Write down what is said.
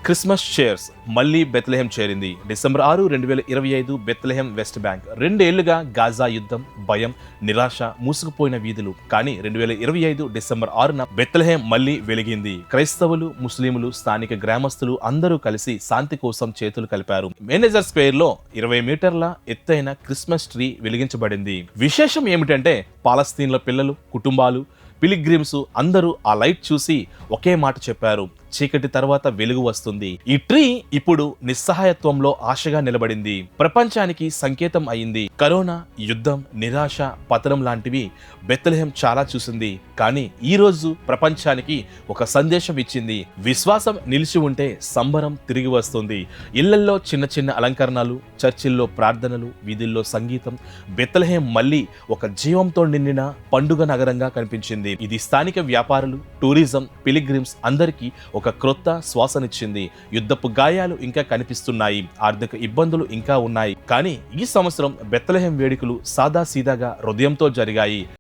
Christmas chairs మళ్లీ బెత్లెహెం చేరింది. December 6, 2025 బెత్లెహెం west bank. 2 ఏళ్లుగా గాజా యుద్ధం, భయం, నిరాశ మూసుకుపోయిన వీధులు. కానీ 2025 డిసెంబర్ 6న బెత్లెహెం మళ్లీ వెలిగింది. క్రైస్తవులు, ముస్లింలు, స్థానిక గ్రామస్తులు అందరూ కలిసి శాంతి కోసం చేతులు కలిపారు. మేనేజర్ స్క్వేర్ లో 20 మీటర్ల ఎత్తైన క్రిస్మస్ ట్రీ వెలిగించబడింది. విశేషం ఏమిటంటే పాలస్తీన్ల పిల్లలు, కుటుంబాలు, పిలిగ్రిమ్స్ అందరూ ఆ లైట్ చూసి ఒకే మాట చెప్పారు: చీకటి తర్వాత వెలుగు వస్తుంది. ఈ ట్రీ ఇప్పుడు నిస్సహాయత్వంలో ఆశగా నిలబడింది. ప్రపంచానికి సంకేతం అయింది. కరోనా, యుద్ధం, నిరాశ, పతనం లాంటివి బెత్లెహెం చాలా చూసింది. కానీ ఈ రోజు ప్రపంచానికి ఒక సందేశం ఇచ్చింది. విశ్వాసం నిలిచి ఉంటే సంబరం తిరిగి వస్తుంది. ఇళ్లల్లో చిన్న చిన్న అలంకరణలు, చర్చిల్లో ప్రార్థనలు, వీధుల్లో సంగీతం. బెత్లెహెం మళ్ళీ ఒక జీవంతో నిండిన పండుగ నగరంగా కనిపించింది. ఇది స్థానిక వ్యాపారులు, టూరిజం, పిలిగ్రిమ్స్ అందరికీ ఒక క్రొత్త శ్వాసనిచ్చింది. యుద్ధపు గాయాలు ఇంకా కనిపిస్తున్నాయి, ఆర్థిక ఇబ్బందులు ఇంకా ఉన్నాయి. కానీ ఈ సంవత్సరం బెత్లెహెం వేడుకలు సాదాసీదాగా హృదయంతో జరిగాయి.